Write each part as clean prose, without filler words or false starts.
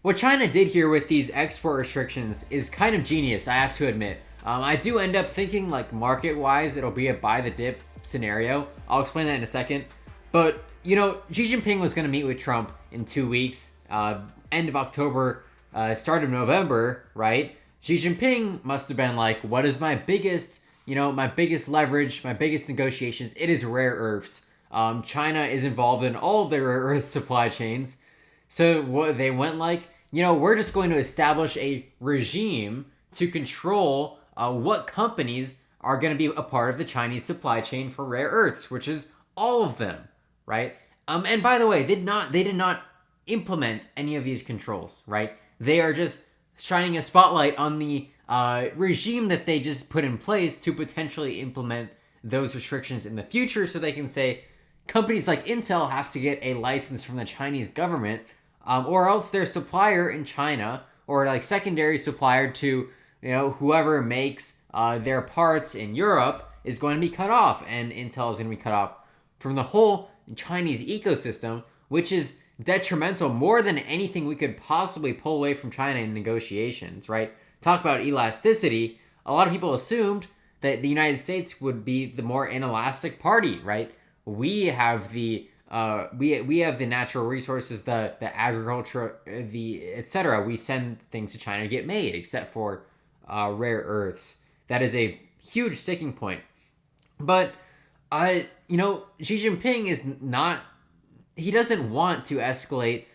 What China did here with these export restrictions is kind of genius, I have to admit. I do end up thinking, like, market wise, it'll be a buy the dip scenario. I'll explain that in a second. But, Xi Jinping was going to meet with Trump in 2 weeks, end of October, start of November, right? Xi Jinping must have been like, what is my biggest leverage, my biggest negotiations? It is rare earths. China is involved in all of their rare earth supply chains. So what they went like, we're just going to establish a regime to control what companies are going to be a part of the Chinese supply chain for rare earths, which is all of them, right? And by the way, they did not implement any of these controls, right? They are just shining a spotlight on the regime that they just put in place to potentially implement those restrictions in the future, so they can say companies like Intel have to get a license from the Chinese government, or else their supplier in China, or like secondary supplier to whoever makes their parts in Europe, is going to be cut off, and Intel is going to be cut off from the whole Chinese ecosystem, which is detrimental more than anything we could possibly pull away from China in negotiations, right? Talk about elasticity. A lot of people assumed that the United States would be the more inelastic party, right? We have the we have the natural resources, the agriculture, the etc. We send things to China to get made, except for rare earths. That is a huge sticking point. But Xi Jinping is not. He doesn't want to escalate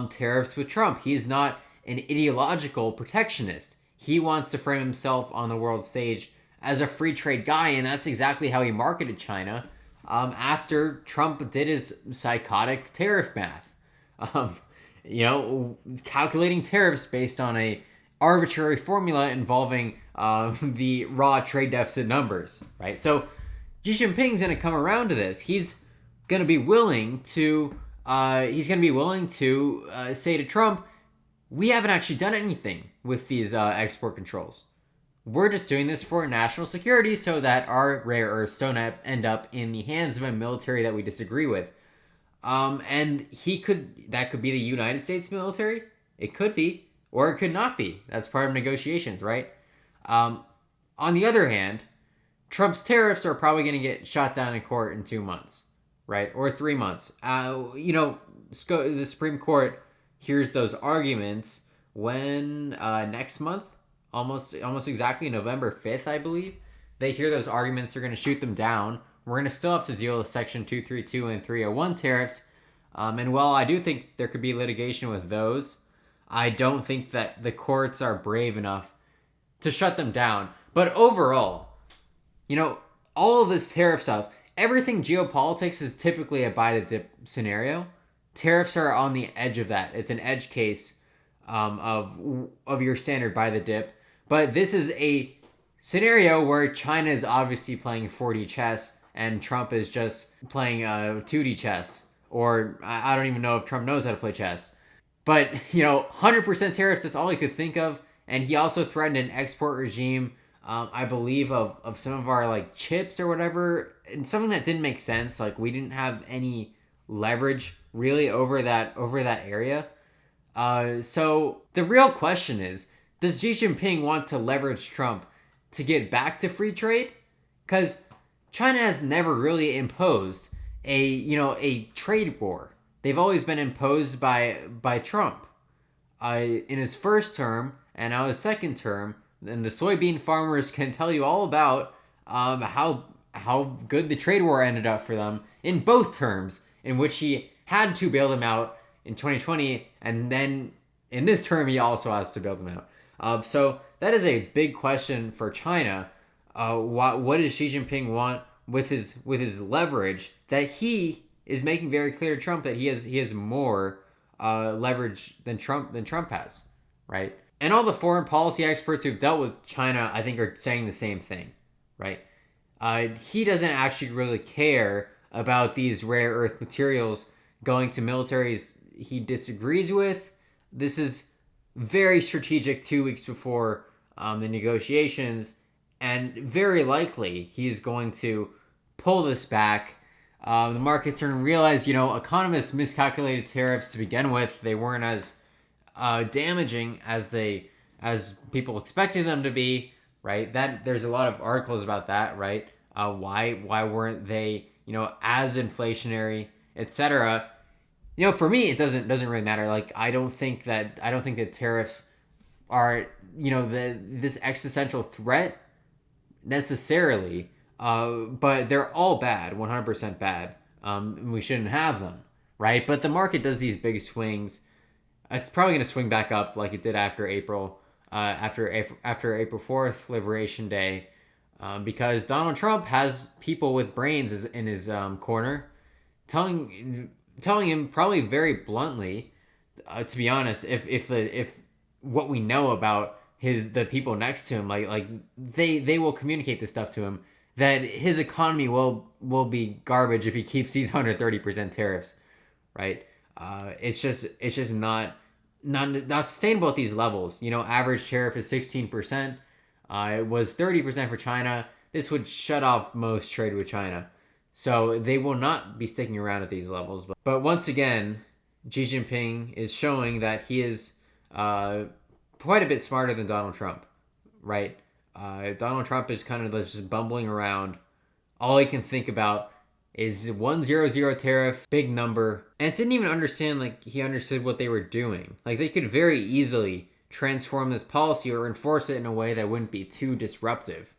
tariffs with Trump. He's not an ideological protectionist. He wants to frame himself on the world stage as a free trade guy, and that's exactly how he marketed China after Trump did his psychotic tariff math. Um, Calculating tariffs based on a arbitrary formula involving the raw trade deficit numbers, right? So Xi Jinping's going to come around to this. He's going to be willing to say to Trump, we haven't actually done anything with these export controls. We're just doing this for national security so that our rare earths don't end up in the hands of a military that we disagree with. And that could be the United States military. It could be, or it could not be. That's part of negotiations, right? On the other hand, Trump's tariffs are probably going to get shot down in court in 2 months, right? Or 3 months. The Supreme Court hears those arguments when next month, almost exactly November 5th, I believe. They hear those arguments, they're going to shoot them down. We're going to still have to deal with Section 232 and 301 tariffs. And while I do think there could be litigation with those, I don't think that the courts are brave enough to shut them down. But overall, all of this tariff stuff, everything geopolitics is typically a buy the dip scenario. Tariffs are on the edge of that. It's an edge case of your standard buy the dip. But this is a scenario where China is obviously playing 4D chess and Trump is just playing 2D chess. Or I don't even know if Trump knows how to play chess. But, 100% tariffs, that's all he could think of. And he also threatened an export regime, I believe, of some of our like chips or whatever. And something that didn't make sense. Like, we didn't have any leverage really over that area. So the real question is, does Xi Jinping want to leverage Trump to get back to free trade? Because China has never really imposed a trade war. They've always been imposed by Trump. In his first term and now his second term, and the soybean farmers can tell you all about how good the trade war ended up for them in both terms, in which he had to bail them out in 2020, and then in this term he also has to bail them out. So that is a big question for China. What does Xi Jinping want with his leverage that he is making very clear to Trump that he has more leverage than Trump has, right? And all the foreign policy experts who've dealt with China, I think, are saying the same thing, right? He doesn't actually really care about these rare earth materials going to militaries he disagrees with. This is very strategic 2 weeks before the negotiations, and very likely he's going to pull this back. The markets are going to realize, economists miscalculated tariffs to begin with. They weren't as damaging as people expected them to be, right? That there's a lot of articles about that, right? Why weren't they, as inflationary, etc. For me, it doesn't really matter. Like, I don't think that tariffs are, this existential threat necessarily, but they're all bad, 100% bad. We shouldn't have them, right? But the market does these big swings. It's probably going to swing back up like it did after April 4th, Liberation Day, because Donald Trump has people with brains in his corner, telling him probably very bluntly, to be honest, if what we know about the people next to him, like they will communicate this stuff to him, that his economy will be garbage if he keeps these 130% tariffs, right? It's just not sustainable at these levels. Average tariff is 16%. It was 30% for China. This would shut off most trade with China. So they will not be sticking around at these levels. But once again, Xi Jinping is showing that he is quite a bit smarter than Donald Trump, right? Donald Trump is kind of just bumbling around. All he can think about is 100 tariff, big number, and didn't even understand, like, he understood what they were doing. Like, they could very easily transform this policy or enforce it in a way that wouldn't be too disruptive.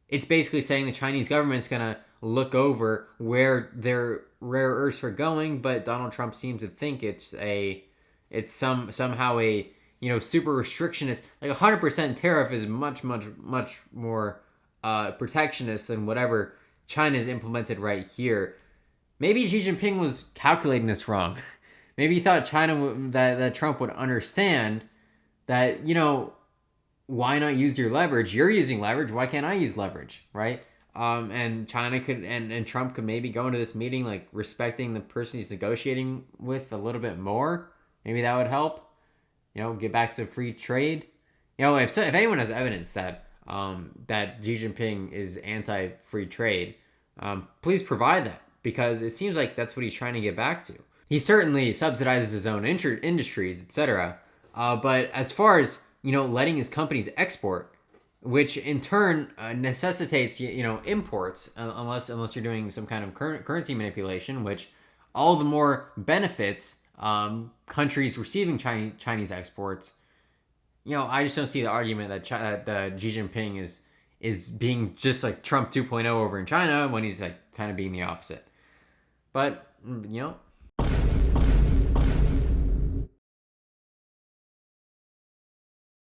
It's basically saying the Chinese government's gonna look over where their rare earths are going, but Donald Trump seems to think it's somehow a super restrictionist. Like, 100% tariff is much more protectionist than whatever China's implemented right here. Maybe Xi Jinping was calculating this wrong. Maybe he thought that Trump would understand that, why not use your leverage? You're using leverage. Why can't I use leverage, right? And China could and Trump could maybe go into this meeting like respecting the person he's negotiating with a little bit more. Maybe that would help. Get back to free trade. If anyone has evidence that Xi Jinping is anti-free trade, please provide that, because it seems like that's what he's trying to get back to. He certainly subsidizes his own industries, etc. But as far as letting his companies export, which in turn necessitates imports, unless you're doing some kind of currency manipulation, which all the more benefits countries receiving Chinese exports. I just don't see the argument that Xi Jinping is being just like Trump 2.0 over in China, when he's like kind of being the opposite. But